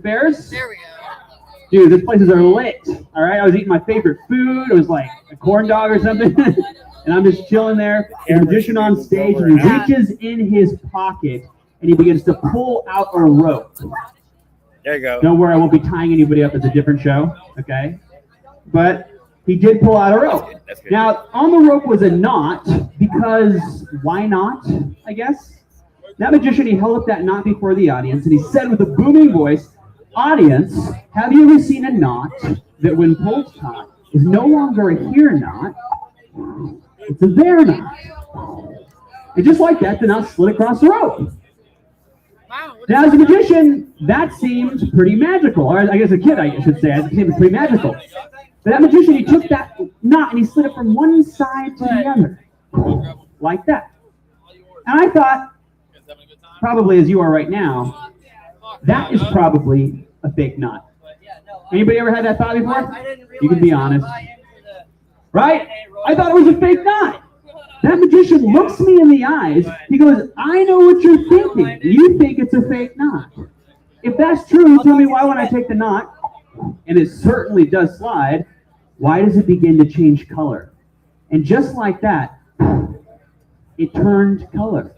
Bears? There we go. Dude, these places are lit. All right, I was eating my favorite food. It was like a corn dog or something. And I'm just chilling there. The magician on stage, and he reaches in his pocket, and he begins to pull out a rope. There you go. Don't worry, I won't be tying anybody up. It's a different show, okay? But he did pull out a rope. That's good. Now, on the rope was a knot, because why not, I guess? That magician, he held up that knot before the audience, and he said with a booming voice, "Audience, have you ever seen a knot that when pulled taut is no longer a here knot, it's a there knot?" And just like that, the knot slid across the rope. Wow. Now, as a magician, that seems pretty magical. Or I guess a kid, I should say, it seems pretty magical. But that magician, he took that knot and he slid it from one side to the other, like that. And I thought, probably as you are right now, that is probably a fake knot. Anybody ever had that thought before? You can be honest. Right? I thought it was a fake knot. That magician looks me in the eyes. He goes, "I know what you're thinking. You think it's a fake knot. If that's true, tell me why when I take the knot, and it certainly does slide, why does it begin to change color?" And just like that, it turned color.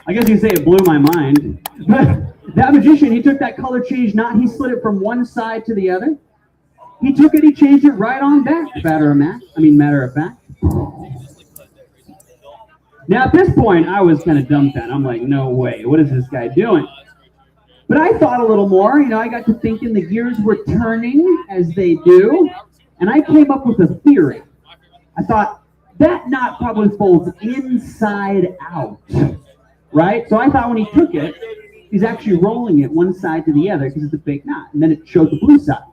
I guess you could say it blew my mind. But that magician, he took that color change knot, he slid it from one side to the other. He took it, he changed it right on back, matter of fact. Now at this point, I was kind of dumbfounded. I'm like, no way, what is this guy doing? But I thought a little more, I got to thinking, the gears were turning as they do, and I came up with a theory. I thought, that knot probably folds inside out, right? So I thought when he took it, he's actually rolling it one side to the other because it's a fake knot, and then it showed the blue side.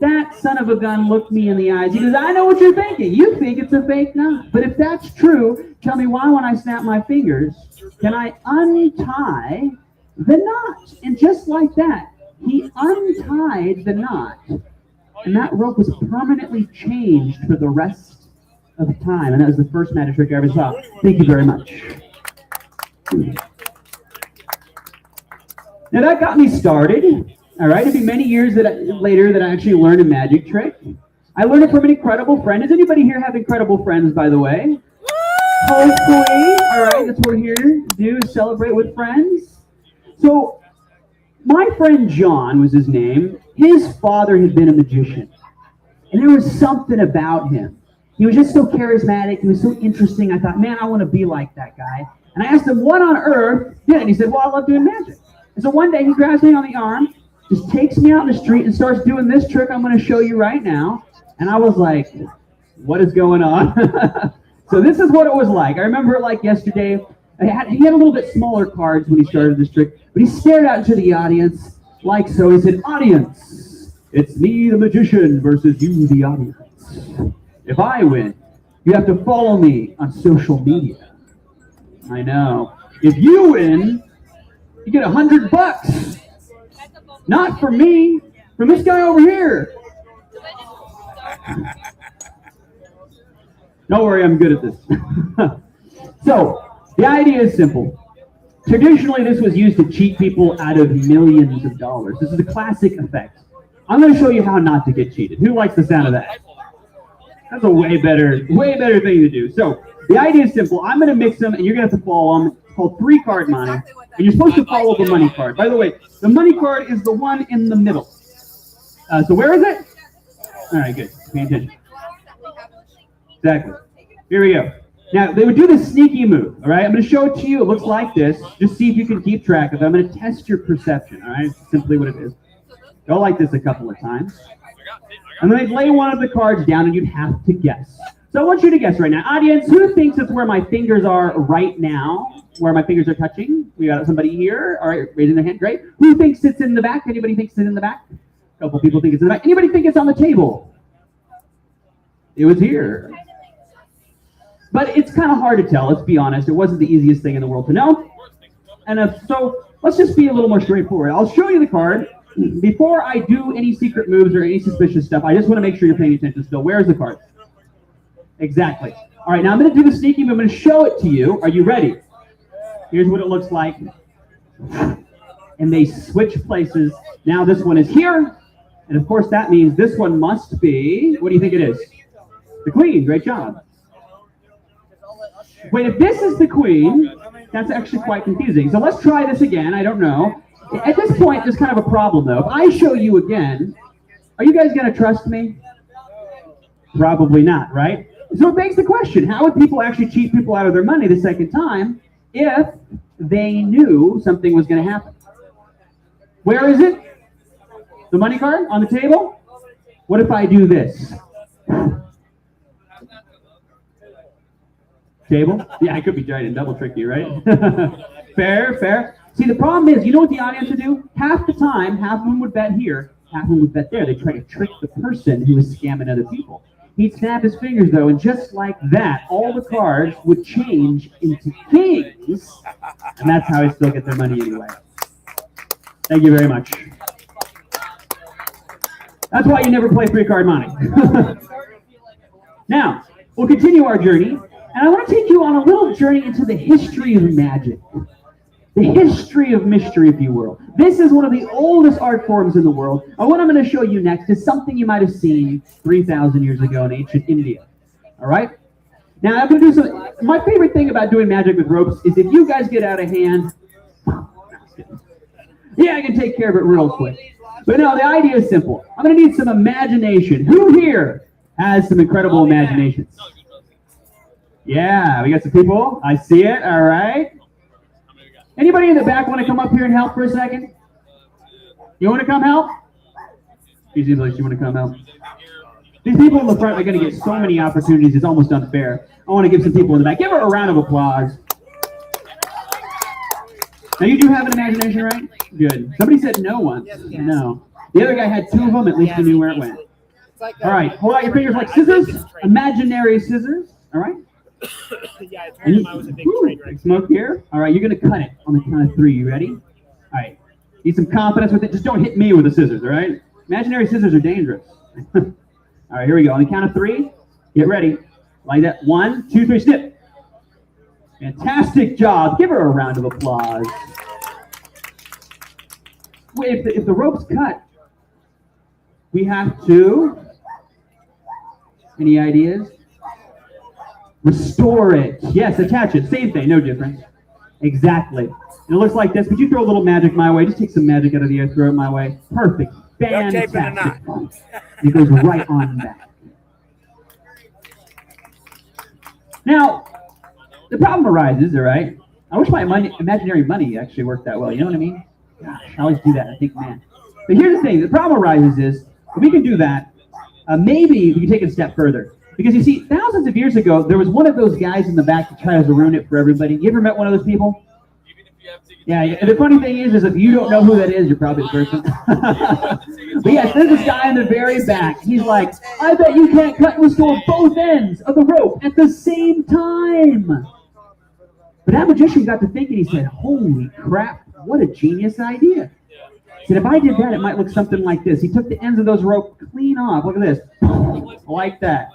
That son of a gun looked me in the eyes. He goes, "I know what you're thinking. You think it's a fake knot. But if that's true, tell me why when I snap my fingers, can I untie the knot?" And just like that, he untied the knot. And that rope was permanently changed for the rest of the time. And that was the first magic trick I ever saw. Thank you very much. Now that got me started. All right, it'd be many years later that I actually learned a magic trick. I learned it from an incredible friend. Does anybody here have incredible friends, by the way? Hopefully. All right, that's what we're here to do, is celebrate with friends. So, my friend John was his name. His father had been a magician. And there was something about him. He was just so charismatic. He was so interesting. I thought, man, I want to be like that guy. And I asked him, what on earth did it? And he said, well, I love doing magic. And so one day he grabs me on the arm, just takes me out in the street and starts doing this trick I'm going to show you right now. And I was like, what is going on? So this is what it was like. I remember it like yesterday. He had a little bit smaller cards when he started this trick, but he stared out into the audience like so. He said, "Audience, it's me, the magician, versus you, the audience. If I win, you have to follow me on social media." I know. If you win, you get $100. Not from me, from this guy over here. Don't worry, I'm good at this. So, the idea is simple. Traditionally, this was used to cheat people out of millions of dollars. This is a classic effect. I'm going to show you how not to get cheated. Who likes the sound of that? That's a way better thing to do. So, the idea is simple. I'm going to mix them, and you're going to have to follow them. It's called 3-card money. And you're supposed to follow the money card. By the way, the money card is the one in the middle. So where is it? All right, good. Pay attention. Exactly. Here we go. Now, they would do this sneaky move, all right? I'm going to show it to you. It looks like this. Just see if you can keep track of it. I'm going to test your perception, all right? It's simply what it is. Go like this a couple of times. And then they'd lay one of the cards down, and you'd have to guess. So I want you to guess right now. Audience, who thinks it's where my fingers are right now? Where my fingers are touching? We got somebody here. All right, raising their hand. Great. Who thinks it's in the back? Anybody thinks it's in the back? A couple people think it's in the back. Anybody think it's on the table? It was here. But it's kind of hard to tell, let's be honest. It wasn't the easiest thing in the world to know. And so let's just be a little more straightforward. I'll show you the card. Before I do any secret moves or any suspicious stuff, I just want to make sure you're paying attention still. Where's the card? Exactly. All right, now I'm going to do the sneaky move. I'm going to show it to you. Are you ready? Here's what it looks like. And they switch places. Now this one is here. And of course that means this one must be, what do you think it is? The queen, great job. Wait, if this is the queen, that's actually quite confusing. So let's try this again, I don't know. At this point, there's kind of a problem though. If I show you again, are you guys gonna trust me? Probably not, right? So it begs the question, how would people actually cheat people out of their money the second time if they knew something was gonna happen? Where is it? The money card on the table? What if I do this? Table? Yeah, I could be trying to double trick you, right? Fair, fair. See, the problem is, you know what the audience would do? Half the time, half of them would bet here, half of them would bet there. They try to trick the person who is scamming other people. He'd snap his fingers, though, and just like that, all the cards would change into kings, and that's how he still get their money anyway. Thank you very much. That's why you never play free card money. Now, we'll continue our journey, and I want to take you on a little journey into the history of magic. The history of mystery, if you will. This is one of the oldest art forms in the world, and what I'm going to show you next is something you might have seen 3,000 years ago in ancient India. All right? Now, I'm going to do something. My favorite thing about doing magic with ropes is if you guys get out of hand, yeah, I can take care of it real quick. But no, the idea is simple. I'm going to need some imagination. Who here has some incredible imaginations? Yeah, we got some people. I see it. All right. Anybody in the back want to come up here and help for a second? You want to come help? Easy, Blaze, you want to come help? These people in the front are going to get so many opportunities, it's almost unfair. I want to give some people in the back. Give her a round of applause. Now, you do have an imagination, right? Good. Somebody said no once. Yes. No. The other guy had two of them. At least he knew where it went. All right. Hold out your fingers like scissors. Imaginary scissors. All right. Yeah, I told him I was a big trade right. Smoke here. All right. You're going to cut it on the count of 3. You ready? All right. Need some confidence with it. Just don't hit me with the scissors, all right? Imaginary scissors are dangerous. All right. Here we go. On the count of 3, get ready. Like that. 1, 2, 3, snip. Fantastic job. Give her a round of applause. Wait, if the rope's cut, we have to, any ideas? Restore it. Yes, attach it. Same thing, no difference. Exactly. And it looks like this. Could you throw a little magic my way? Just take some magic out of the air, throw it my way. Perfect. Fantastic. It goes right on back. Now, the problem arises, all right? I wish my imaginary money actually worked that well. You know what I mean? Gosh, I always do that. I think, man. But here's the thing. The problem arises is, if we can do that, maybe we can take it a step further. Because you see, thousands of years ago, there was one of those guys in the back that tries to ruin it for everybody. You ever met one of those people? Yeah, and the funny thing is if you don't know who that is, you're probably the person. But yes, there's this guy in the very back. He's like, I bet you can't cut and restore both ends of the rope at the same time. But that magician got to thinking, he said, holy crap, what a genius idea. He said, if I did that, it might look something like this. He took the ends of those ropes clean off. Look at this. Like that.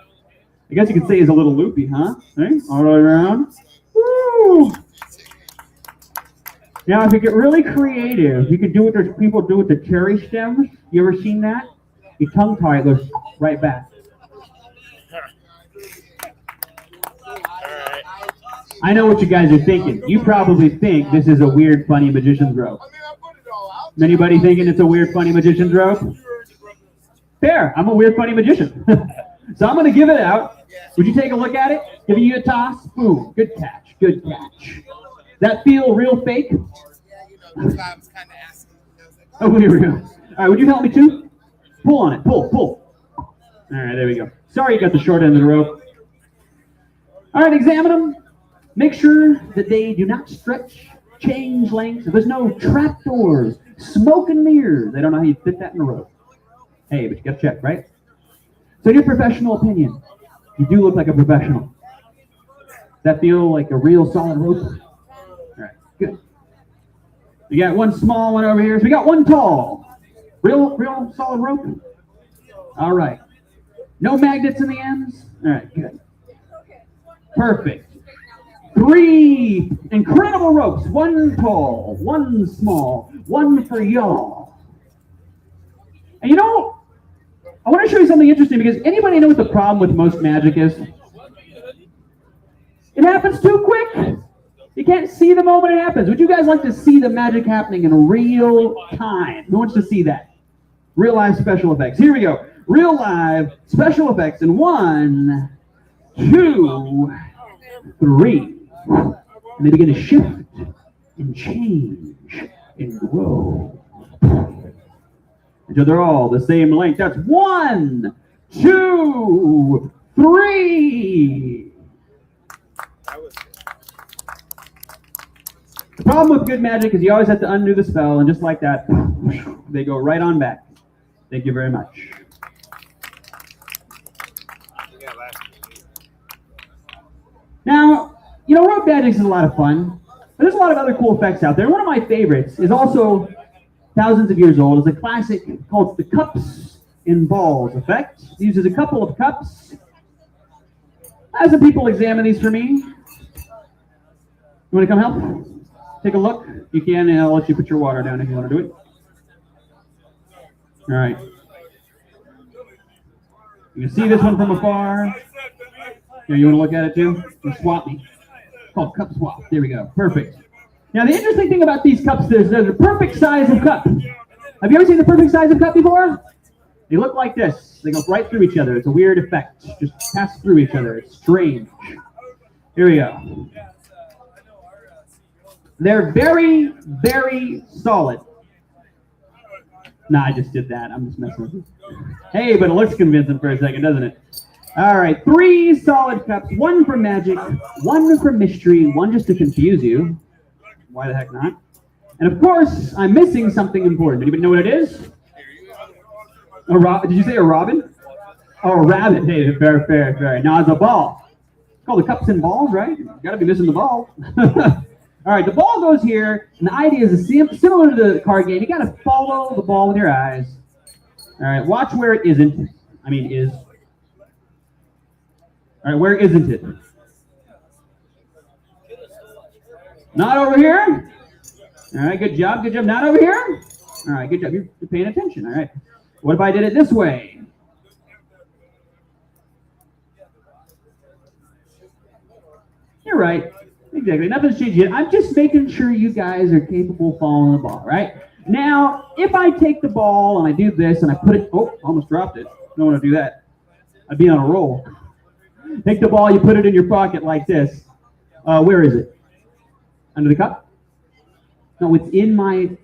I guess you could say he's a little loopy, huh? Right? All the way around. Woo! Now, if you get really creative, you can do what there's people do with the cherry stems. You ever seen that? You tongue tie it, goes right back. I know what you guys are thinking. You probably think this is a weird, funny magician's rope. Anybody thinking it's a weird, funny magician's rope? Fair. I'm a weird, funny magician. So I'm going to give it out. Would you take a look at it? Giving you a toss? Boom. Good catch. Good catch. Does that feel real fake? Yeah, that's why I was kind of asking. Oh, here we go. All right, would you help me too? Pull on it. Pull, pull. All right, there we go. Sorry you got the short end of the rope. All right, examine them. Make sure that they do not stretch, change lengths. There's no trapdoors, smoke and mirrors. I don't know how you fit that in a rope. Hey, but you got to check, right? So in your professional opinion, you do look like a professional. Does that feel like a real solid rope? All right, good. We got one small one over here. So we got one tall. Real solid rope? All right. No magnets in the ends? All right, good. Perfect. 3 incredible ropes, 1 tall, 1 small, 1 for y'all. And you know, I want to show you something interesting because anybody know what the problem with most magic is? It happens too quick. You can't see the moment it happens. Would you guys like to see the magic happening in real time? Who wants to see that? Real live special effects. Here we go. Real live special effects in 1, 2, 3. And they begin to shift and change and grow until they're all the same length. That's 1, 2, 3. The problem with good magic is you always have to undo the spell, and just like that, they go right on back. Thank you very much. Now, you know, rope magic is a lot of fun, but there's a lot of other cool effects out there. One of my favorites is also thousands of years old. It's a classic called the cups and balls effect. It uses a couple of cups. Have some people examine these for me. You want to come help? Take a look. You can, and I'll let you put your water down if you want to do it. All right. You can see this one from afar. Here, you want to look at it too? Or swap me. It's called cup swap. There we go. Perfect. Now, the interesting thing about these cups is they're the perfect size of cup. Have you ever seen the perfect size of cup before? They look like this. They go right through each other. It's a weird effect. Just pass through each other. It's strange. Here we go. They're very, very solid. Nah, I just did that. I'm just messing with you. Hey, but it looks convincing for a second, doesn't it? All right, 3 solid cups. 1 for magic, 1 for mystery, 1 just to confuse you. Why the heck not? And of course, I'm missing something important. Anybody know what it is? Did you say a robin? Oh, a rabbit. Hey, fair. Now it's a ball. It's called the cups and balls, right? You gotta be missing the ball. All right, the ball goes here, and the idea is similar to the card game. You got to follow the ball with your eyes. All right, watch where it isn't. I mean, is. All right, where isn't it? Not over here. All right, good job. Not over here. All right, good job. You're paying attention. All right. What if I did it this way? You're right. Exactly. Nothing's changed yet. I'm just making sure you guys are capable of following the ball, right? Now, if I take the ball and I do this and I put it, oh, almost dropped it. Don't want to do that. I'd be on a roll. Take the ball, you put it in your pocket like this. Where is it? Under the cup? No, it's in my.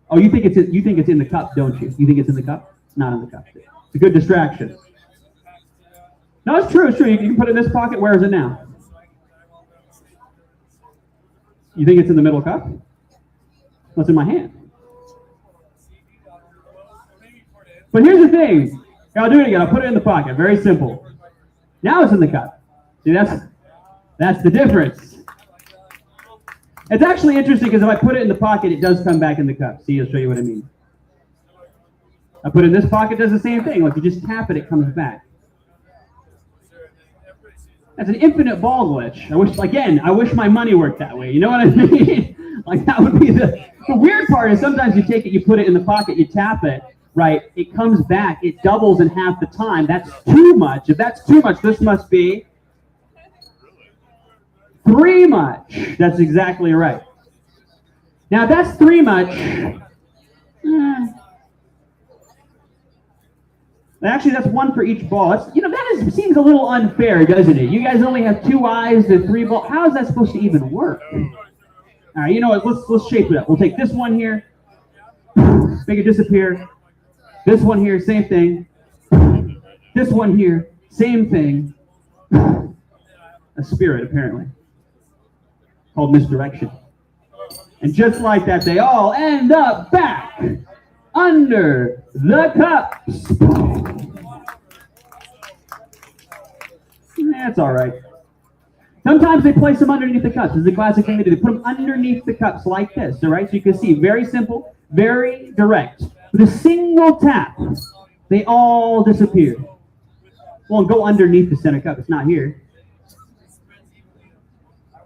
Oh, you think it's in the cup, don't you? You think it's in the cup? It's not in the cup. It's a good distraction. No, it's true. You can put it in this pocket. Where is it now? You think it's in the middle cup? What's in my hand? But here's the thing. I'll do it again. I'll put it in the pocket. Very simple. Now it's in the cup. See, that's the difference. It's actually interesting because if I put it in the pocket, it does come back in the cup. See, I'll show you what I mean. I put it in this pocket, it does the same thing. Like you just tap it, it comes back. That's an infinite ball glitch. I wish my money worked that way. You know what I mean? Like that would be the weird part is sometimes you take it, you put it in the pocket, you tap it, right? It comes back, it doubles in half the time. That's too much. If that's too much, this must be 3 much. That's exactly right. Now if that's 3 much. Actually, that's 1 for each ball. That seems a little unfair, doesn't it? You guys only have 2 eyes and 3 balls. How is that supposed to even work? All right, you know what? Let's shape it up. We'll take this one here, make it disappear. This one here, same thing. This one here, same thing. A spirit, apparently, called misdirection. And just like that, they all end up back under the cups. That's all right. Sometimes they place them underneath the cups. This is a classic thing to do. They put them underneath the cups like this, all right? So you can see, very simple, very direct. With a single tap, they all disappear. Well, go underneath the center cup. It's not here.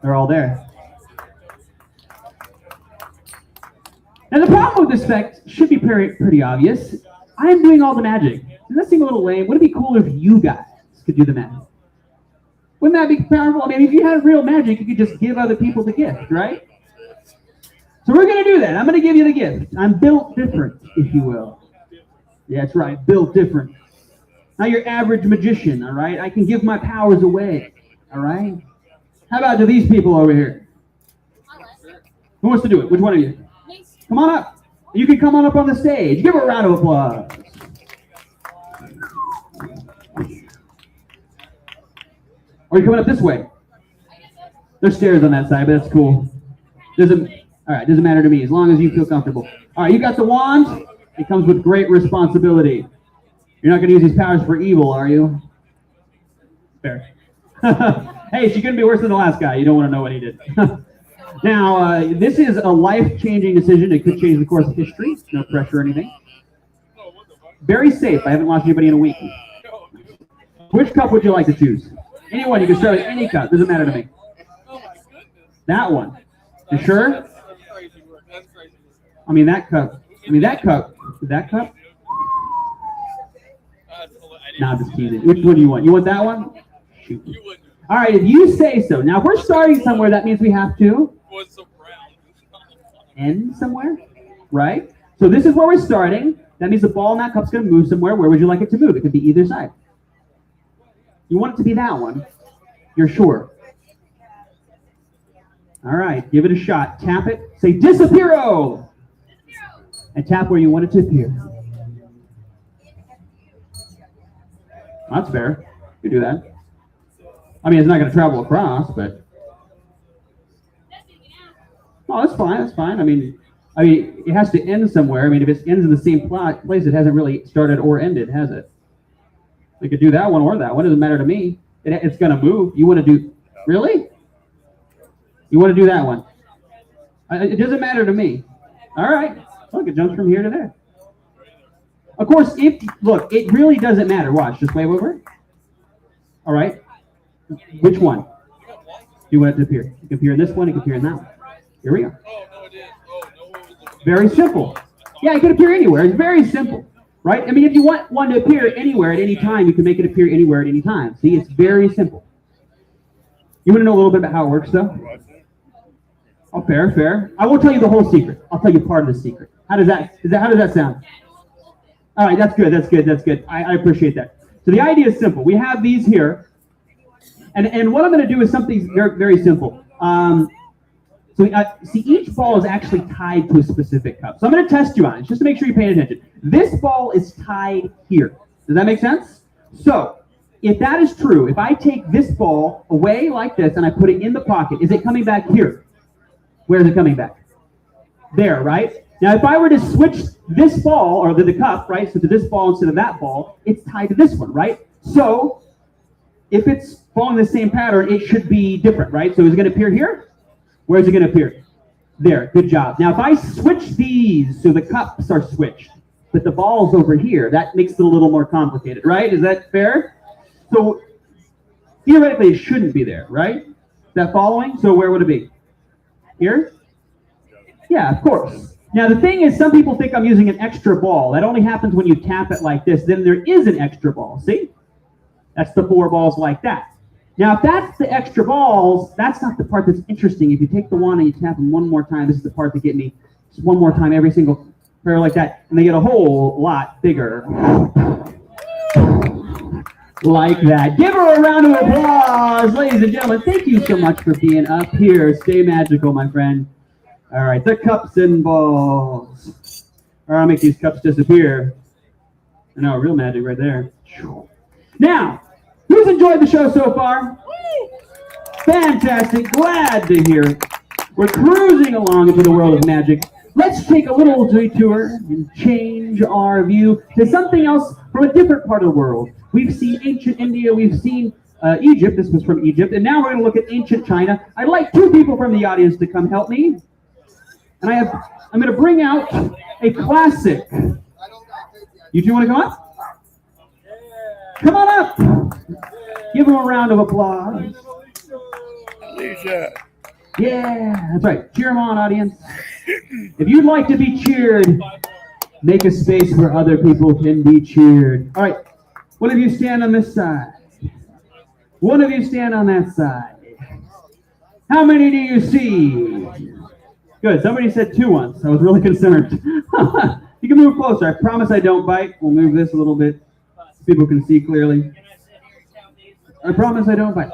They're all there. Now the problem with this effect should be pretty obvious. I'm doing all the magic. Does that seem a little lame? Would it be cool if you guys could do the magic? Wouldn't that be powerful? I mean, if you had real magic, you could just give other people the gift, right? So we're going to do that. I'm going to give you the gift. I'm built different, if you will. Yeah, that's right. Built different. Not your average magician, all right? I can give my powers away, all right? How about to these people over here? Who wants to do it? Which one of you? Come on up. You can come on up on the stage. Give her a round of applause. Or are you coming up this way? There's stairs on that side, but that's cool. Doesn't matter to me as long as you feel comfortable. All right, you got the wand. It comes with great responsibility. You're not going to use these powers for evil, are you? Fair. Hey, she couldn't be worse than the last guy. You don't want to know what he did. Now, this is a life-changing decision. It could change the course of history. No pressure or anything. Very safe. I haven't lost anybody in a week. Which cup would you like to choose? Anyone. You can start with any cup. Doesn't matter to me. That one. You sure? I mean, that cup. That cup. Nah, I'm just teasing. Which one do you want? You want that one? Shoot. All right, if you say so. Now, if we're starting somewhere, that means we have to end somewhere, right? So this is where we're starting. That means the ball in that cup's going to move somewhere. Where would you like it to move? It could be either side. You want it to be that one. You're sure. All right, give it a shot. Tap it. Say, disappearo! And tap where you want it to appear. That's fair. You do that. I mean, it's not going to travel across, but... Oh, that's fine. That's fine. I mean, it has to end somewhere. I mean, if it ends in the same place, it hasn't really started or ended, has it? We could do that one or that one. It doesn't matter to me. It's going to move. You want to do... Really? You want to do that one? It doesn't matter to me. All right. Look, it jumps from here to there. Of course, look, it really doesn't matter. Watch. Just wave over. All right. Which one? You want it to appear. It can appear in this one. It can appear in that one. Here we go. Very simple. Yeah, it can appear anywhere. It's very simple. Right? I mean, if you want one to appear anywhere at any time, you can make it appear anywhere at any time. See, it's very simple. You want to know a little bit about how it works, though? Oh, fair. I won't tell you the whole secret. I'll tell you part of the secret. How does that sound? All right, that's good. I appreciate that. So the idea is simple. We have these here, and what I'm going to do is something very, very simple. See, each ball is actually tied to a specific cup. So I'm going to test you on it, just to make sure you're paying attention. This ball is tied here. Does that make sense? So if that is true, if I take this ball away like this and I put it in the pocket, is it coming back here? Where is it coming back? There, right? Now, if I were to switch this ball, or the cup, right, so to this ball instead of that ball, it's tied to this one, right? So if it's following the same pattern, it should be different, right? So is it going to appear here? Where is it going to appear? There, good job. Now, if I switch these, so the cups are switched, but the ball's over here, that makes it a little more complicated, right? Is that fair? So theoretically, it shouldn't be there, right? Is that following? So where would it be? Here? Yeah, of course. Now, the thing is, some people think I'm using an extra ball. That only happens when you tap it like this. Then there is an extra ball. See? That's the 4 balls like that. Now, if that's the extra balls, that's not the part that's interesting. If you take the wand and you tap them one more time, this is the part that get me. Just one more time, every single prayer like that. And they get a whole lot bigger. Like that. Give her a round of applause, ladies and gentlemen. Thank you so much for being up here. Stay magical, my friend. All right, the cups and balls. All right, I'll make these cups disappear. I know, real magic right there. Now, who's enjoyed the show so far? Fantastic. Glad to hear it. We're cruising along into the world of magic. Let's take a little detour and change our view to something else from a different part of the world. We've seen ancient India, we've seen Egypt. This was from Egypt. And now we're going to look at ancient China. I'd like 2 people from the audience to come help me. And I'm going to bring out a classic. You 2 want to come up? Come on up. Give them a round of applause. Alicia. Yeah, that's right. Cheer them on, audience. If you'd like to be cheered, make a space where other people can be cheered. All right, one of you stand on this side. One of you stand on that side. How many do you see? Good, somebody said 2 once. I was really concerned. You can move closer. I promise I don't bite. We'll move this a little bit so people can see clearly. I promise I don't bite.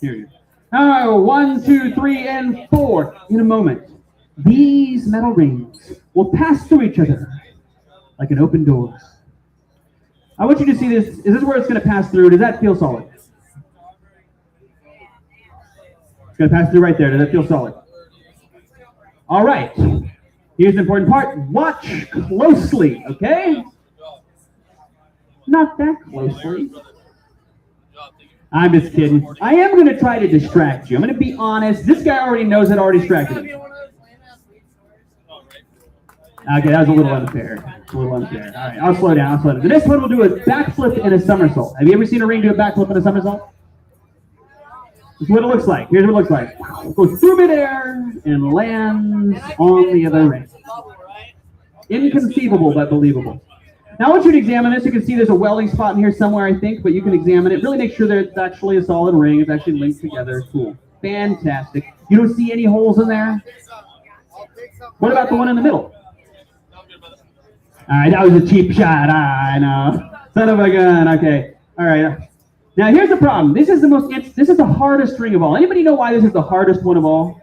Here you go. Oh, 1, 2, 3, and 4. In a moment, these metal rings will pass through each other like an open door. I want you to see this. Is this where it's going to pass through? Does that feel solid? It's going to pass through right there. Does that feel solid? All right. Here's the important part. Watch closely, okay? Not that closely. I'm just kidding. I am going to try to distract you. I'm going to be honest. This guy already knows it. Already distracted him. Okay, that was a little unfair. All right, I'll slow down. The next one we'll do a backflip and a somersault. Have you ever seen a ring do a backflip and a somersault? This is what it looks like. Here's what it looks like. Goes through midair and lands on the other ring. Inconceivable, but believable. Now I want you to examine this. You can see there's a welding spot in here somewhere, I think, but you can examine it. Really make sure that it's actually a solid ring. It's actually linked together. Cool. Fantastic. You don't see any holes in there? What about the one in the middle? All right, that was a cheap shot. I know. Son of a gun. Okay. All right. Now here's the problem. This is the hardest ring of all. Anybody know why this is the hardest one of all?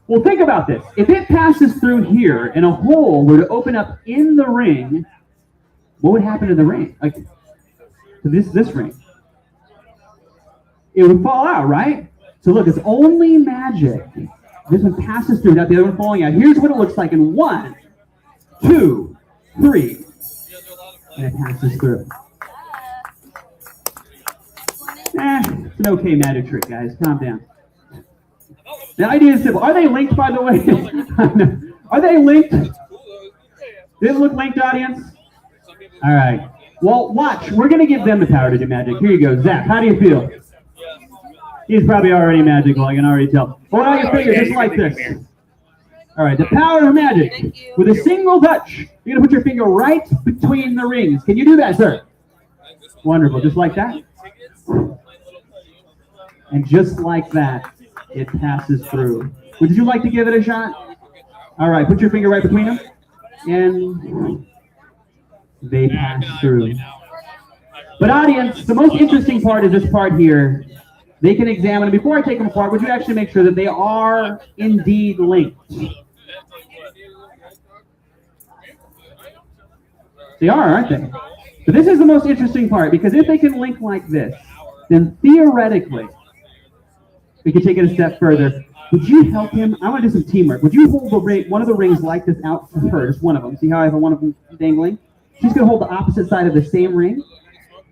Well, think about this. If it passes through here and a hole were to open up in the ring, what would happen to the ring? Like to this ring? It would fall out, right? So look, it's only magic. This one passes through without the other one falling out. Here's what it looks like in 1, 2, 3, and it passes through. It's an okay magic trick, guys. Calm down. The idea is simple. Are they linked, by the way? Are they linked? Did it look linked, audience? All right. Well, watch. We're going to give them the power to do magic. Here you go. Zach, how do you feel? He's probably already magical. I can already tell. Hold out your finger just like this. All right. The power of magic. With a single touch, you're going to put your finger right between the rings. Can you do that, sir? Wonderful. Just like that. And just like that, it passes through. Would you like to give it a shot? All right, put your finger right between them. And they pass through. But audience, the most interesting part is this part here. They can examine it. Before I take them apart, would you actually make sure that they are indeed linked? They are, aren't they? But this is the most interesting part, because if they can link like this, then theoretically, we can take it a step further. Would you help him? I want to do some teamwork. Would you hold one of the rings like this out for her? Just one of them. See how I have one of them dangling? She's going to hold the opposite side of the same ring.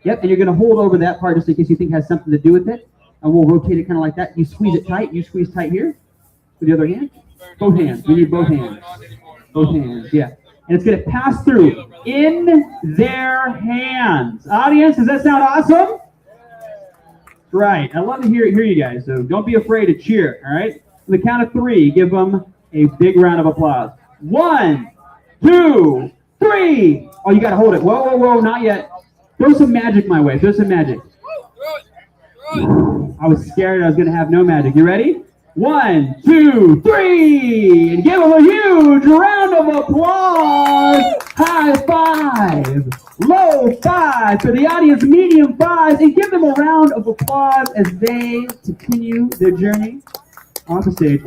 Yep, and you're going to hold over that part just in case you think it has something to do with it. And we'll rotate it kind of like that. You squeeze it tight. You squeeze tight here with the other hand. Both hands. We need both hands. Both hands, yeah. And it's going to pass through in their hands. Audience, does that sound awesome? Right. I love to hear you guys, so don't be afraid to cheer, all right? On the count of 3, give them a big round of applause. 1, 2, 3. Oh, you got to hold it. Whoa, whoa, whoa, not yet. Throw some magic my way. Throw some magic. I was scared I was going to have no magic. You ready? 1, 2, 3. And give them a huge round of applause. High 5. Low 5 for the audience, medium 5s, and give them a round of applause as they continue their journey off the stage.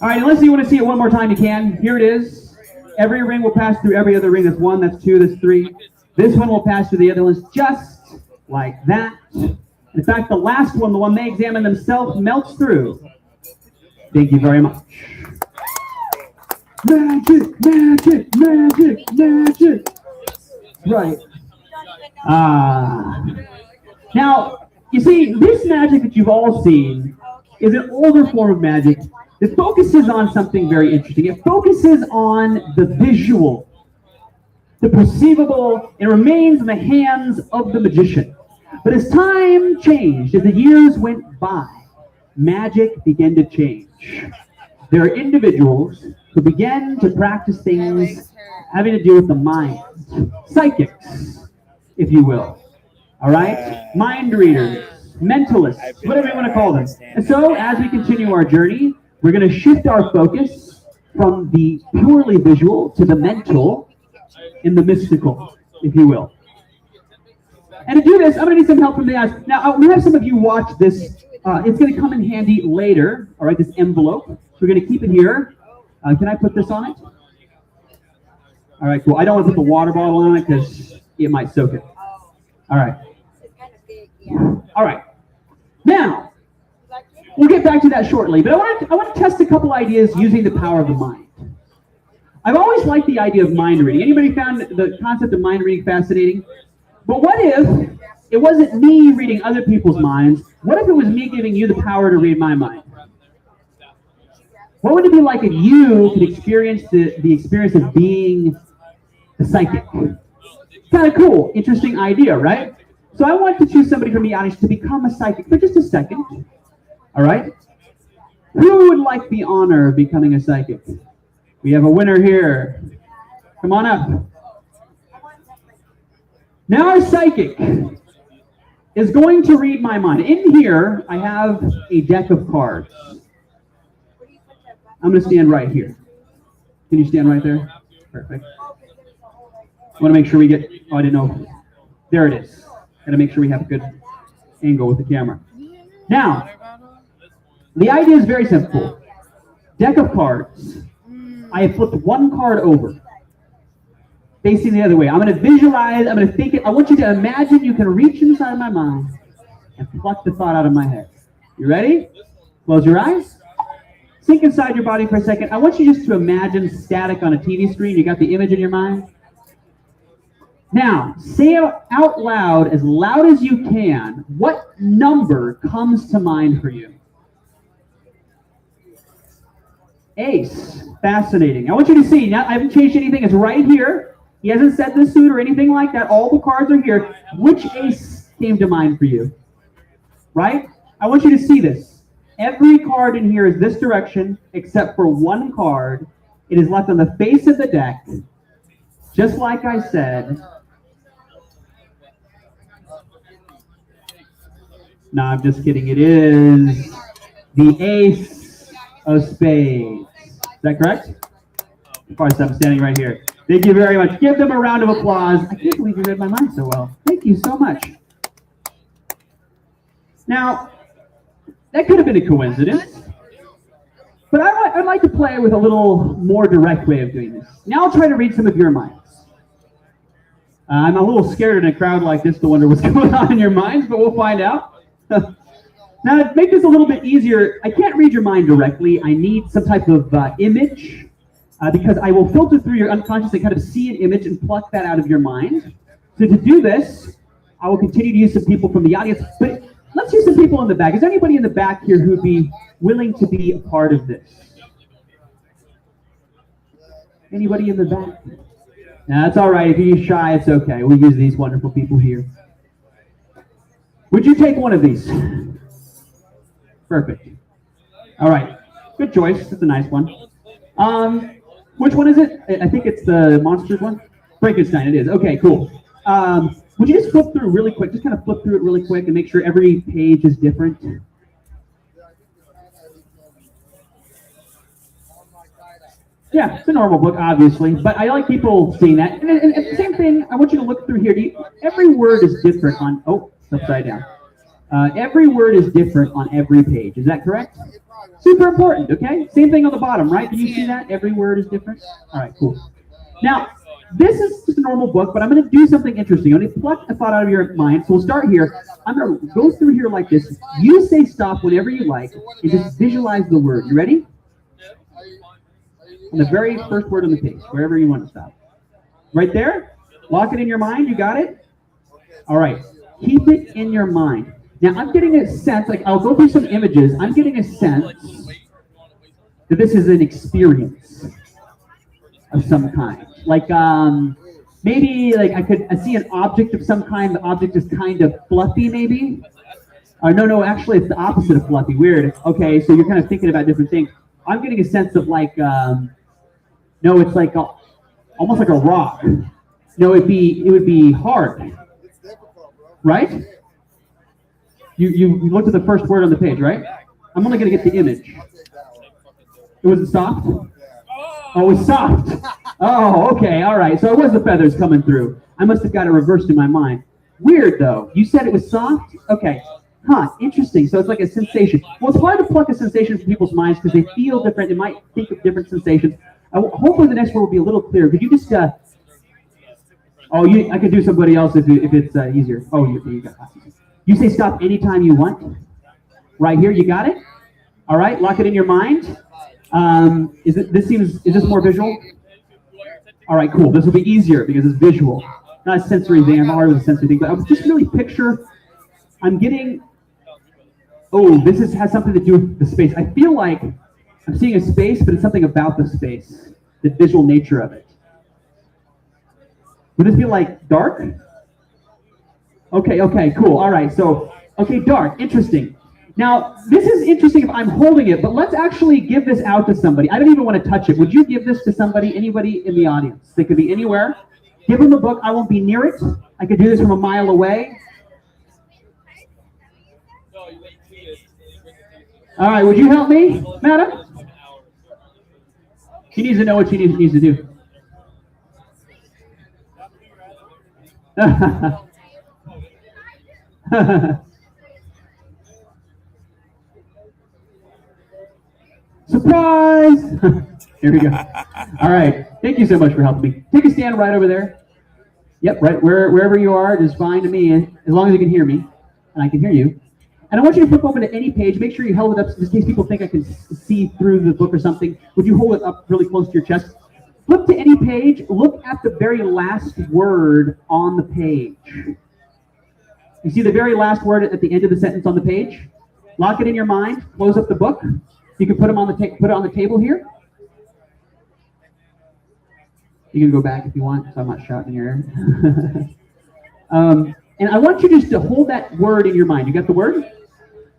All right, unless you want to see it one more time, you can. Here it is. Every ring will pass through every other ring. That's 1, that's 2, that's 3. This one will pass through the other ones just like that. In fact, the last one, the one they examine themselves, melts through. Thank you very much. Magic, magic, magic, magic. Right. Now, you see, this magic that you've all seen is an older form of magic that focuses on something very interesting. It focuses on the visual, the perceivable. It remains in the hands of the magician. But as time changed, as the years went by, magic began to change. There are individuals who began to practice things having to do with the mind. Psychics, if you will. All right? Mind readers, mentalists, whatever you want to call them. And so, as we continue our journey, we're going to shift our focus from the purely visual to the mental and the mystical, if you will. And to do this, I'm going to need some help from the guys. Now, we have some of you watch this. It's going to come in handy later, all right, this envelope. So we're going to keep it here. Can I put this on it? All right, cool. I don't want to put the water bottle on it because it might soak it. All right. All right. Now, we'll get back to that shortly, but I want to test a couple ideas using the power of the mind. I've always liked the idea of mind reading. Anybody found the concept of mind reading fascinating? But what if it wasn't me reading other people's minds? What if it was me giving you the power to read my mind? What would it be like if you could experience the experience of being the psychic? Kind of cool, interesting idea, right? So I want to choose somebody from the audience to become a psychic for just a second. All right? Who would like the honor of becoming a psychic? We have a winner here. Come on up. Now our psychic is going to read my mind. In here, I have a deck of cards. I'm going to stand right here. Can you stand right there? Perfect. I want to make sure we get, oh, I didn't know. There it is. Got to make sure we have a good angle with the camera. Now, the idea is very simple. Deck of cards. I have flipped one card over, facing the other way. I'm going to visualize, I'm going to think it. I want you to imagine you can reach inside my mind and pluck the thought out of my head. You ready? Close your eyes. Sink inside your body for a second. I want you just to imagine static on a TV screen. You got the image in your mind? Now, say out loud as you can, what number comes to mind for you? Ace. Fascinating. I want you to see, now I haven't changed anything. It's right here. He hasn't set the suit or anything like that. All the cards are here. Which ace came to mind for you? Right? I want you to see this. Every card in here is this direction, except for one card. It is left on the face of the deck. Just like I said. No, I'm just kidding. It is the ace of spades. Is that correct? Of course, I'm standing right here. Thank you very much. Give them a round of applause. I can't believe you read my mind so well. Thank you so much. Now, that could have been a coincidence, but I'd like to play with a little more direct way of doing this. Now I'll try to read some of your minds. I'm a little scared in a crowd like this to wonder what's going on in your minds, but we'll find out. Now, to make this a little bit easier, I can't read your mind directly. I need some type of image, because I will filter through your unconscious and kind of see an image and pluck that out of your mind. So to do this, I will continue to use some people from the audience, but let's use some people in the back. Is there anybody in the back here who would be willing to be a part of this? Anybody in the back? No, that's all right. If you're shy, it's okay. We'll use these wonderful people here. Would you take one of these? Perfect. All right. Good choice. That's a nice one. Which one is it? I think it's the Monsters one. Frankenstein, it is. Okay, cool. Would you just flip through really quick? Just kind of flip through it really quick and make sure every page is different. Yeah, it's a normal book, obviously, but I like people seeing that. And the same thing, I want you to look through here. Every word is different on, oh, it's upside down. Every word is different on every page. Is that correct? Super important, okay? Same thing on the bottom, right? Can you see that? Every word is different? All right, cool. Now, this is just a normal book, but I'm going to do something interesting. I'm going to pluck a thought out of your mind. So we'll start here. I'm going to go through here like this. You say stop whenever you like, and just visualize the word. You ready? On the very first word on the page, wherever you want to stop. Right there? Lock it in your mind. You got it? All right. Keep it in your mind. Now, I'm getting a sense, like I'll go through some images. I'm getting a sense that this is an experience of some kind. Like Maybe like I see an object of some kind. The object is kind of fluffy, maybe. No, actually it's the opposite of fluffy. Weird. Okay, so you're kind of thinking about different things. I'm getting a sense of like, no, it's like almost like a rock. No, it would be hard, right? You looked at the first word on the page, right? I'm only gonna get the image. It wasn't soft? Oh, it was soft. Oh, okay, all right. So it was the feathers coming through. I must have got it reversed in my mind. Weird though. You said it was soft? Okay. Huh, interesting. So it's like a sensation. Well, it's hard to pluck a sensation from people's minds because they feel different. They might think of different sensations. Hopefully the next one will be a little clearer. Could you just, I could do somebody else if it's easier. Oh, you got it. You say stop anytime you want. Right here, you got it? All right, lock it in your mind. Is this more visual? All right, cool. This will be easier because it's visual. Not a sensory thing. I'm already a sensory thing, but I was just really picture, I'm getting, this has something to do with the space. I feel like I'm seeing a space, but it's something about the space, the visual nature of it. Would this be like dark? Okay, cool. All right, so, dark, interesting. Now, this is interesting if I'm holding it, but let's actually give this out to somebody. I don't even want to touch it. Would you give this to somebody, anybody in the audience? They could be anywhere. Give them the book. I won't be near it. I could do this from a mile away. All right, would you help me, madam? She needs to know what she needs to do. Surprise! Here we go. All right. Thank you so much for helping me. Take a stand right over there. Yep, right wherever you are is fine to me, as long as you can hear me and I can hear you. And I want you to flip open to any page. Make sure you hold it up just in case people think I can see through the book or something. Would you hold it up really close to your chest? Flip to any page. Look at the very last word on the page. You see the very last word at the end of the sentence on the page? Lock it in your mind. Close up the book. You can put it on the table here. You can go back if you want, so I'm not shouting in your ear. And I want you just to hold that word in your mind. You got the word?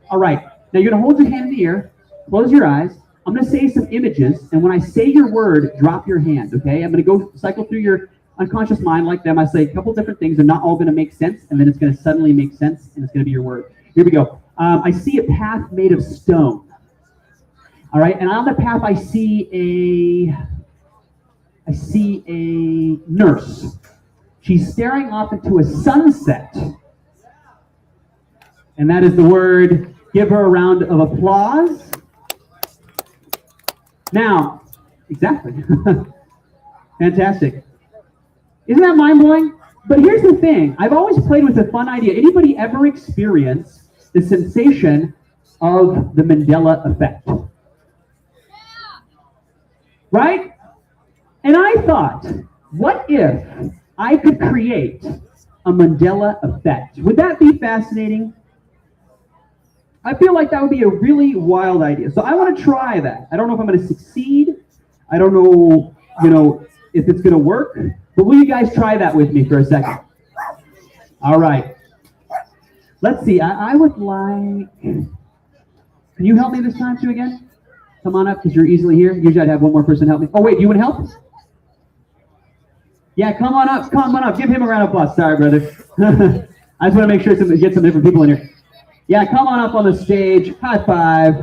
All right. Now you're going to hold your hand in the air, close your eyes. I'm going to say some images, and when I say your word, drop your hand, okay? I'm going to go cycle through your unconscious mind like them. I say a couple different things. They're not all going to make sense, and then it's going to suddenly make sense, and it's going to be your word. Here we go. I see a path made of stone. All right, and on the path I see a nurse. She's staring off into a sunset. And that is the word. Give her a round of applause. Now, exactly. Fantastic. Isn't that mind-blowing? But here's the thing. I've always played with a fun idea. Anybody ever experience the sensation of the Mandela effect? Right? And I thought, what if I could create a Mandela effect? Would that be fascinating? I feel like that would be a really wild idea. So I want to try that. I don't know if I'm going to succeed. I don't know, if it's going to work. But will you guys try that with me for a second? All right. Let's see. I would like... Can you help me this time too again? Come on up because you're easily here. Usually I'd have one more person help me. Oh, wait. You want to help? Yeah, come on up. Come on up. Give him a round of applause. Sorry, brother. I just want to make sure to get some different people in here. Yeah, come on up on the stage. High five.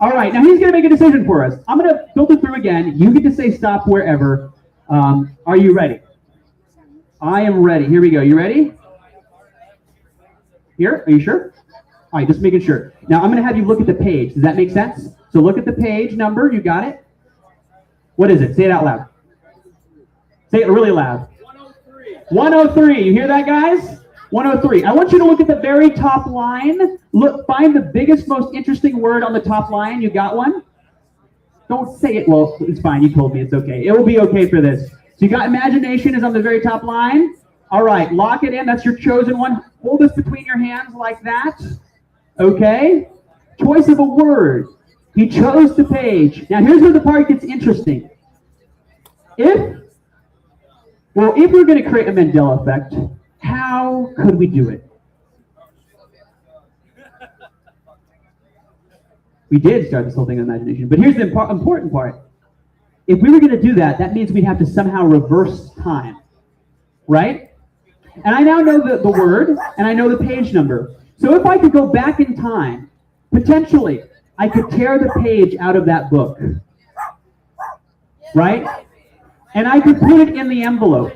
All right. Now he's going to make a decision for us. I'm going to filter through again. You get to say stop wherever. Are you ready? I am ready. Here we go. You ready? Here? Are you sure? All right, just making sure. Now I'm going to have you look at the page. Does that make sense? So look at the page number. You got it? What is it? Say it out loud. Say it really loud. 103. 103. You hear that, guys? 103. I want you to look at the very top line. Look, find the biggest, most interesting word on the top line. You got one? Don't say it. Well, it's fine. You told me it's okay. It will be okay for this. So you got imagination is on the very top line. All right, lock it in. That's your chosen one. Hold this between your hands like that. Okay. Choice of a word. He chose the page. Now here's where the part gets interesting. If Well, if we're going to create a Mandela effect, how could we do it? We did start this whole thing with imagination, but here's the important part. If we were going to do that, that means we'd have to somehow reverse time, right? And I now know the word, and I know the page number. So if I could go back in time, potentially, I could tear the page out of that book, right? And I could put it in the envelope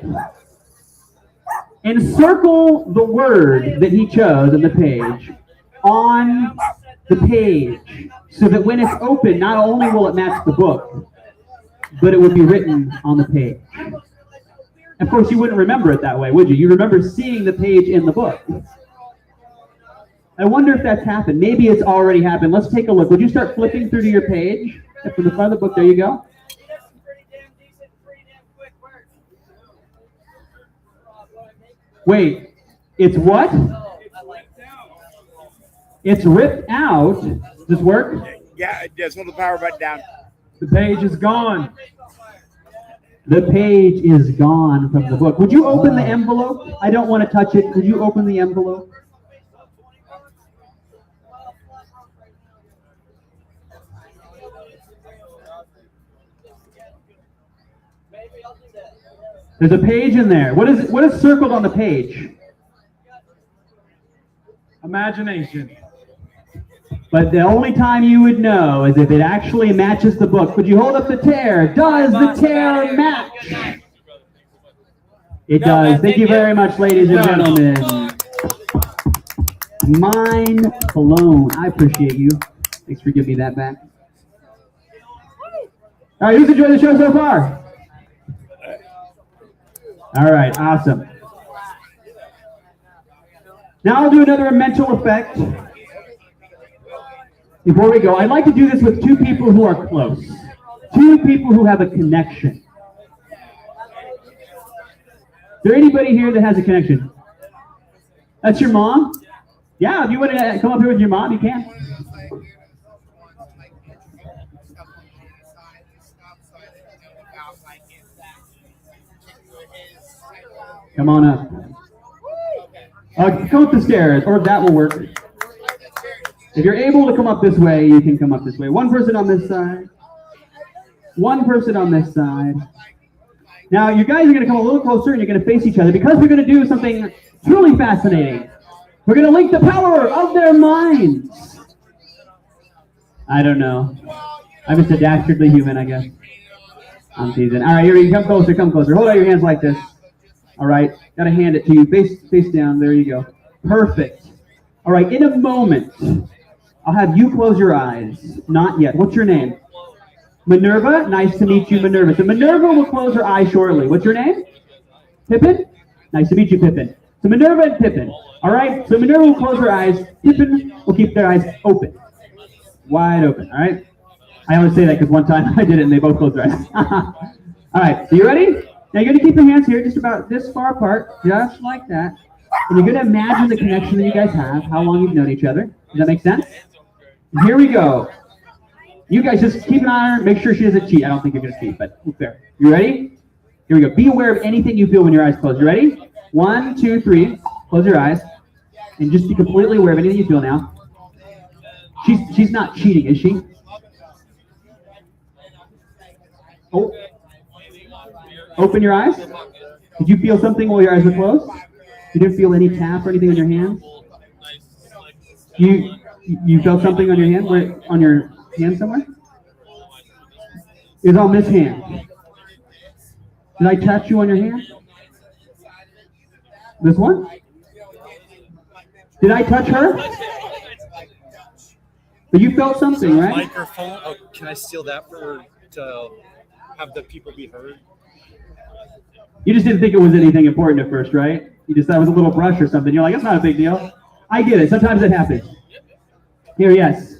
and circle the word that he chose on the page on the page so that when it's open, not only will it match the book, but it would be written on the page. Of course, you wouldn't remember it that way, would you? You remember seeing the page in the book. I wonder if that's happened. Maybe it's already happened. Let's take a look. Would you start flipping through to your page? From the front of the book, there you go. Wait, it's what? It's ripped out. Does this work? Yeah, just hold the power button down. The page is gone. The page is gone from the book. Would you open the envelope? I don't want to touch it. Would you open the envelope? There's a page in there. What is circled on the page? Imagination. But the only time you would know is if it actually matches the book. Could you hold up the tear? Does the tear match? It does. Thank you very much, ladies and gentlemen. Mind blown. I appreciate you. Thanks for giving me that back. All right, who's enjoyed the show so far? All right, awesome. Now I'll do another mental effect. Before we go, I'd like to do this with two people who are close. Two people who have a connection. Is there anybody here that has a connection? That's your mom? Yeah, if you want to come up here with your mom, you can. Come on up. Come up the stairs, or that will work. If you're able to come up this way, you can come up this way. One person on this side. One person on this side. Now, you guys are going to come a little closer, and you're going to face each other, because we're going to do something truly fascinating. We're going to link the power of their minds. I don't know. I'm just a dastardly human, I guess. I'm teasing. All right, here you come closer, come closer. Hold out your hands like this. All right, got to hand it to you. Face down. There you go. Perfect. All right, in a moment, I'll have you close your eyes. Not yet. What's your name? Minerva. Nice to meet you, Minerva. So Minerva will close her eyes shortly. What's your name? Pippin? Nice to meet you, Pippin. So Minerva and Pippin. All right, so Minerva will close her eyes. Pippin will keep their eyes open. Wide open, all right? I always say that because one time I did it and they both closed their eyes. All right, so you ready? Now you're going to keep your hands here just about this far apart, just like that. And you're going to imagine the connection that you guys have, how long you've known each other. Does that make sense? And here we go. You guys just keep an eye on her, make sure she doesn't cheat. I don't think you're going to cheat, but fair. You ready? Here we go. Be aware of anything you feel when your eyes close. You ready? 1, 2, 3. Close your eyes. And just be completely aware of anything you feel now. She's not cheating, is she? Oh. Open your eyes. Did you feel something while your eyes were closed? You didn't feel any tap or anything on your hands? You felt something on your hand? Where, on your hand somewhere? It was on this hand. Did I touch you on your hand? This one? Did I touch her? But you felt something, right? Microphone. Oh, can I steal that to have the people be heard? You just didn't think it was anything important at first, right? You just thought it was a little brush or something. You're like, it's not a big deal. I get it. Sometimes it happens. Here, yes.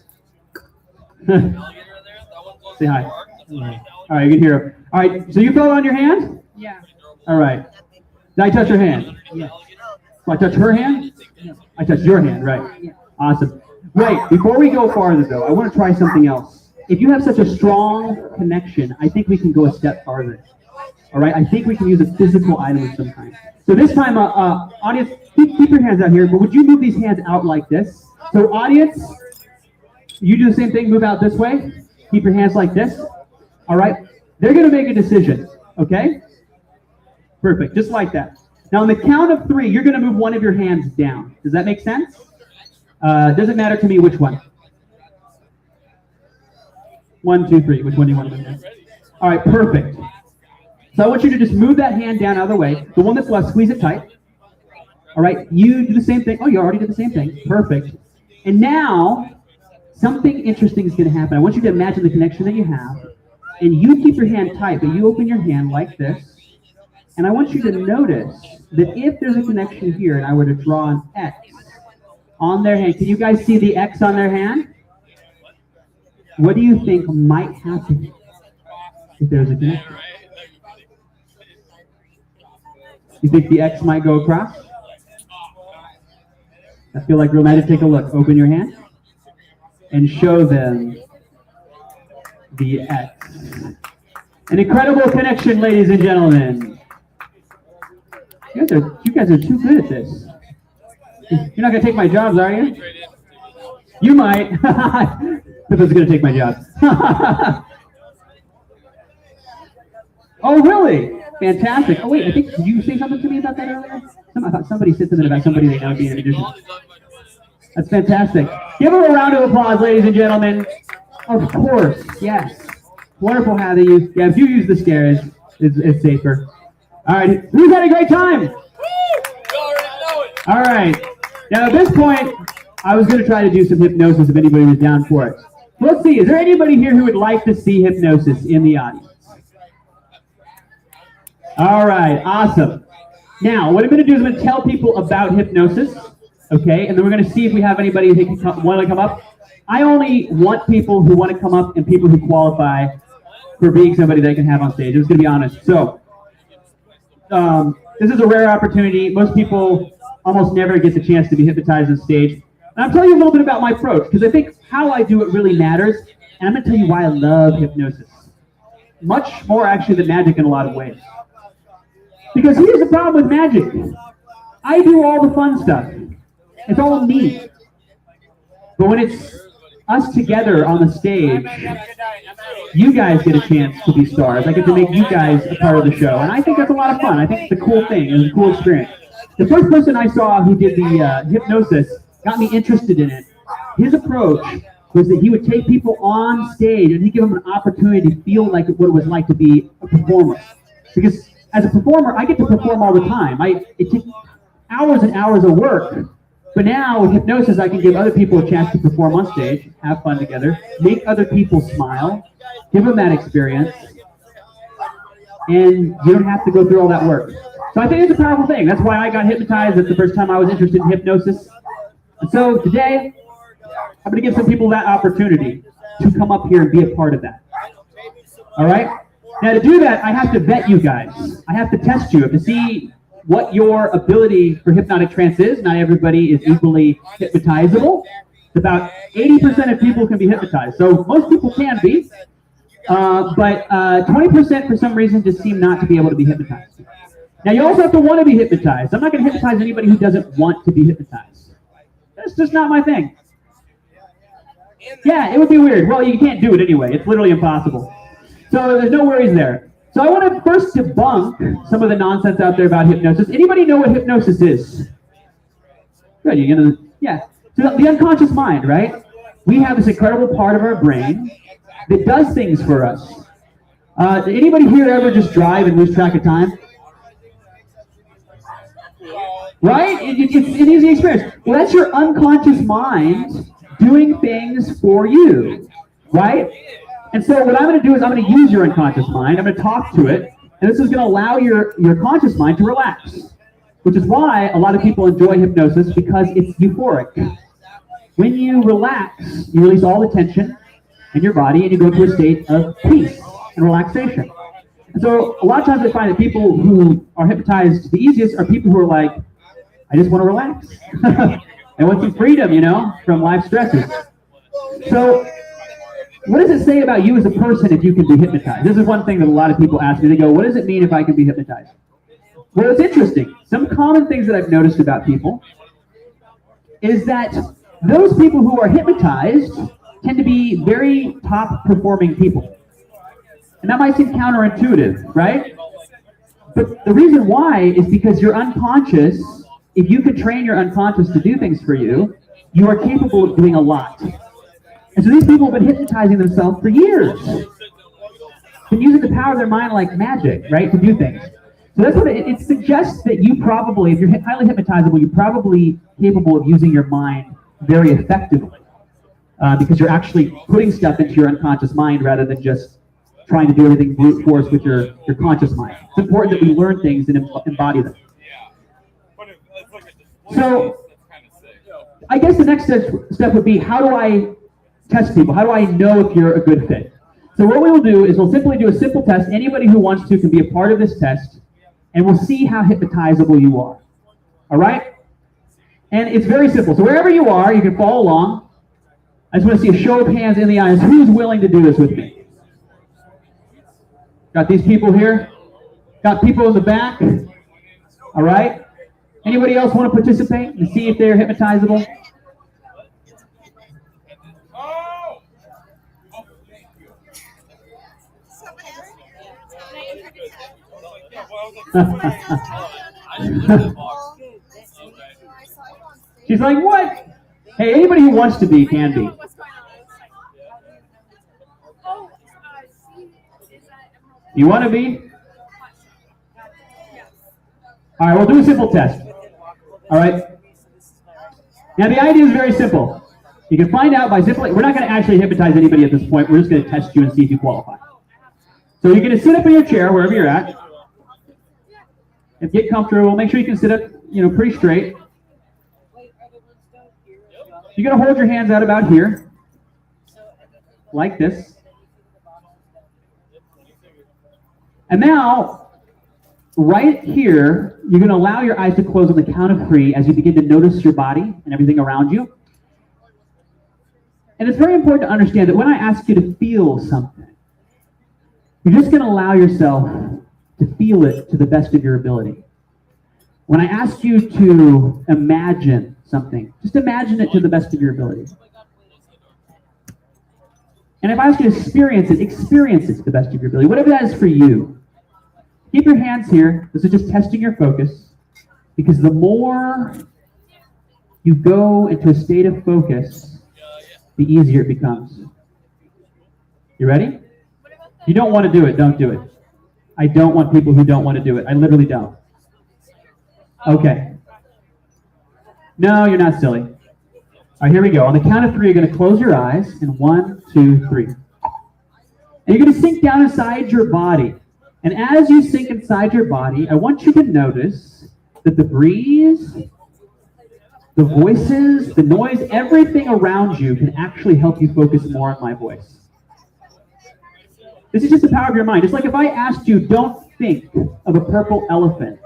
Say hi. All right, you can hear her. All right, so you felt it on your hand? Yeah. All right. Did I touch her hand? Yeah. So I touch her hand? Yeah. I touched your hand, right? Yeah. Awesome. Wait, before we go farther, though, I want to try something else. If you have such a strong connection, I think we can go a step farther. All right, I think we can use a physical item of some kind. So this time, audience, keep your hands out here, but would you move these hands out like this? So audience, you do the same thing, move out this way. Keep your hands like this. All right, they're gonna make a decision, okay? Perfect, just like that. Now on the count of 3, you're gonna move one of your hands down. Does that make sense? Doesn't matter to me which one. 1, 2, 3, which one do you want to move? All right, perfect. So I want you to just move that hand down out of the way. The one that's left, squeeze it tight. All right, you do the same thing. Oh, you already did the same thing. Perfect. And now, something interesting is going to happen. I want you to imagine the connection that you have. And you keep your hand tight, but you open your hand like this. And I want you to notice that if there's a connection here, and I were to draw an X on their hand, can you guys see the X on their hand? What do you think might happen if there's a connection? You think the X might go across? I feel like real magic. Take a look. Open your hand and show them the X. An incredible connection, ladies and gentlemen. You guys are too good at this. You're not gonna take my jobs, are you? You might. Pippa's gonna take my job. Oh, really? Fantastic. Oh, wait, I think, did you say something to me about that earlier? I thought somebody said something about somebody they know being a magician. That's fantastic. Give them a round of applause, ladies and gentlemen. Of course, yes. Wonderful having you. Yeah, if you use the stairs, it's safer. All right, who's had a great time? All right. Now, at this point, I was going to try to do some hypnosis if anybody was down for it. Let's see, is there anybody here who would like to see hypnosis in the audience? All right, awesome. Now, what I'm going to do is I'm going to tell people about hypnosis, okay? And then we're going to see if we have anybody who want to come up. I only want people who want to come up and people who qualify for being somebody that I can have on stage. I'm just going to be honest. So, this is a rare opportunity. Most people almost never get the chance to be hypnotized on stage. And I'm telling you a little bit about my approach, because I think how I do it really matters. And I'm going to tell you why I love hypnosis. Much more, actually, than magic in a lot of ways. Because here's the problem with magic. I do all the fun stuff. It's all me. But when it's us together on the stage, you guys get a chance to be stars. I get to make you guys a part of the show. And I think that's a lot of fun. I think it's a cool thing. It's a cool experience. The first person I saw who did the hypnosis got me interested in it. His approach was that he would take people on stage and he'd give them an opportunity to feel like what it was like to be a performer. Because as a performer, I get to perform all the time. It takes hours and hours of work. But now with hypnosis, I can give other people a chance to perform on stage, have fun together, make other people smile, give them that experience, and you don't have to go through all that work. So I think it's a powerful thing. That's why I got hypnotized. That's the first time I was interested in hypnosis. And so today, I'm going to give some people that opportunity to come up here and be a part of that. All right? Now to do that, I have to vet you guys. I have to test you to see what your ability for hypnotic trance is. Not everybody is equally hypnotizable. About 80% of people can be hypnotized. So most people can be, but 20% for some reason just seem not to be able to be hypnotized. Now you also have to want to be hypnotized. I'm not going to hypnotize anybody who doesn't want to be hypnotized. That's just not my thing. Yeah, it would be weird. Well, you can't do it anyway. It's literally impossible. So there's no worries there. So I want to first debunk some of the nonsense out there about hypnosis. Anybody know what hypnosis is? Good, you're gonna, yeah. So the unconscious mind, right? We have this incredible part of our brain that does things for us. Did anybody here ever just drive and lose track of time? Right? It's an easy experience. Well, that's your unconscious mind doing things for you, right? And so what I'm going to do is I'm going to use your unconscious mind. I'm going to talk to it, and this is going to allow your conscious mind to relax, which is why a lot of people enjoy hypnosis, because it's euphoric. When you relax, you release all the tension in your body, and you go into a state of peace and relaxation. And so a lot of times I find that people who are hypnotized the easiest are people who are like, I just want to relax. I want some freedom, from life stresses. So what does it say about you as a person if you can be hypnotized? This is one thing that a lot of people ask me. They go, what does it mean if I can be hypnotized? Well, it's interesting. Some common things that I've noticed about people is that those people who are hypnotized tend to be very top performing people. And that might seem counterintuitive, right? But the reason why is because your unconscious, if you could train your unconscious to do things for you, you are capable of doing a lot. And so these people have been hypnotizing themselves for years. Been using the power of their mind like magic, right, to do things. So that's what it suggests that you probably, if you're highly hypnotizable, you're probably capable of using your mind very effectively. Because you're actually putting stuff into your unconscious mind rather than just trying to do everything brute force with your conscious mind. It's important that we learn things and embody them. So I guess the next step would be, how do I test people? How do I know if you're a good fit? So what we will do is we'll simply do a simple test. Anybody who wants to can be a part of this test, and we'll see how hypnotizable you are. All right? And it's very simple. So wherever you are, you can follow along. I just want to see a show of hands in the audience. Who's willing to do this with me? Got these people here? Got people in the back? All right? Anybody else want to participate and see if they're hypnotizable? She's like, what? Hey, anybody who wants to be can be. You want to be? All right, we'll do a simple test. All right. Now, the idea is very simple. You can find out by simply, we're not going to actually hypnotize anybody at this point. We're just going to test you and see if you qualify. So you're going to sit up in your chair, wherever you're at, and get comfortable. Make sure you can sit up, pretty straight. You're going to hold your hands out about here, like this. And now, right here, you're going to allow your eyes to close on the count of 3 as you begin to notice your body and everything around you. And it's very important to understand that when I ask you to feel something, you're just going to allow yourself to feel it to the best of your ability. When I ask you to imagine something, just imagine it to the best of your ability. And if I ask you to experience it to the best of your ability, whatever that is for you. Keep your hands here. This is just testing your focus, because the more you go into a state of focus, the easier it becomes. You ready? If you don't want to do it, don't do it. I don't want people who don't want to do it. I literally don't. Okay. No, you're not silly. All right, here we go. On the count of 3, you're going to close your eyes. And 1, 2, 3. And you're going to sink down inside your body. And as you sink inside your body, I want you to notice that the breeze, the voices, the noise, everything around you can actually help you focus more on my voice. This is just the power of your mind. It's like if I asked you, don't think of a purple elephant,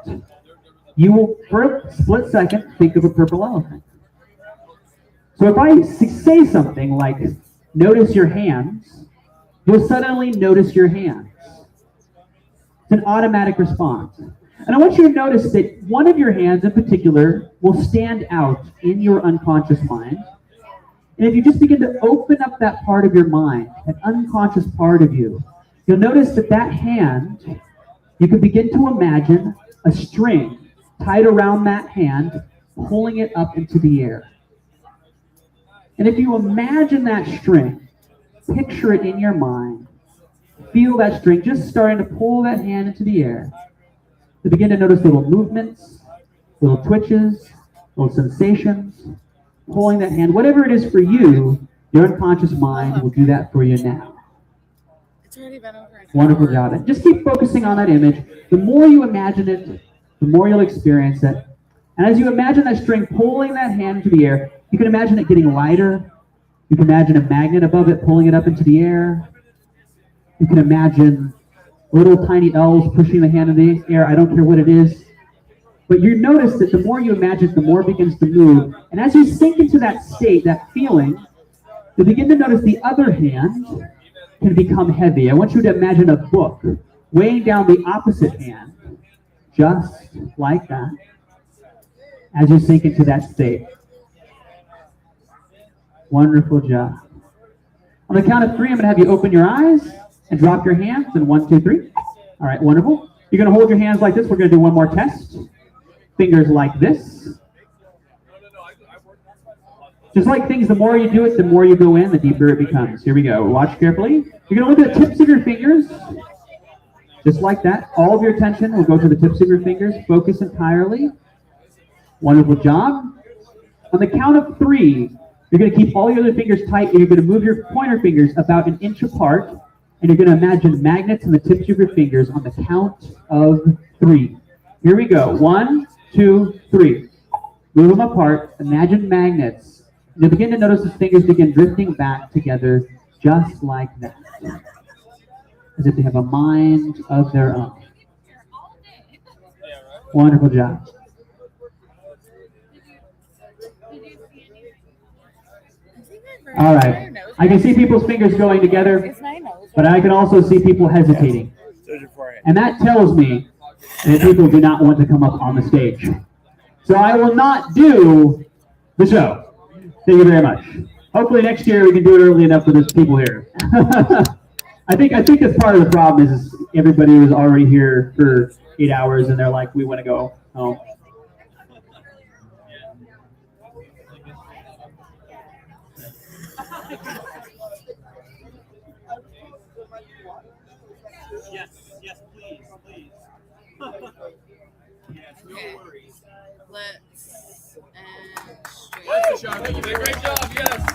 you will, for a split second, think of a purple elephant. So if I say something like, notice your hands, you'll suddenly notice your hands. It's an automatic response. And I want you to notice that one of your hands in particular will stand out in your unconscious mind. And if you just begin to open up that part of your mind, that unconscious part of you, you'll notice that that hand, you can begin to imagine a string tied around that hand, pulling it up into the air. And if you imagine that string, picture it in your mind, feel that string just starting to pull that hand into the air, to begin to notice little movements, little twitches, little sensations, pulling that hand. Whatever it is for you, your unconscious mind will do that for you now. It's already been over an Wonderful hour. job. And just keep focusing on that image. The more you imagine it, the more you'll experience it. And as you imagine that string pulling that hand into the air, you can imagine it getting lighter. You can imagine a magnet above it pulling it up into the air. You can imagine little tiny elves pushing the hand in the air. I don't care what it is. But you notice that the more you imagine, the more it begins to move. And as you sink into that state, that feeling, to begin to notice the other hand can become heavy. I want you to imagine a book weighing down the opposite hand, just like that, as you sink into that state. Wonderful job. On the count of 3, I'm going to have you open your eyes and drop your hands. And 1, 2, 3. All right, wonderful. You're going to hold your hands like this. We're going to do one more test. Fingers like this. Just like things, the more you do it, the more you go in, the deeper it becomes. Here we go. Watch carefully. You're going to look at the tips of your fingers. Just like that. All of your attention will go to the tips of your fingers. Focus entirely. Wonderful job. On the count of 3, you're going to keep all your other fingers tight, and you're going to move your pointer fingers about an inch apart, and you're going to imagine magnets on the tips of your fingers on the count of 3. Here we go. 1, 2, 3. Move them apart. Imagine magnets. You'll begin to notice the fingers begin drifting back together just like that. As if they have a mind of their own. Wonderful job. All right. I can see people's fingers going together, It's my nose. but I can also see people hesitating. There's your forehead. And that tells me that people do not want to come up on the stage. So I will not do the show. Thank you very much. Hopefully next year we can do it early enough for those people here. I think that's part of the problem is everybody was already here for 8 hours and they're like, we want to go home. Yes, please. Yes, no worries. Let's and straight. That's a shot. You did a great job, yes.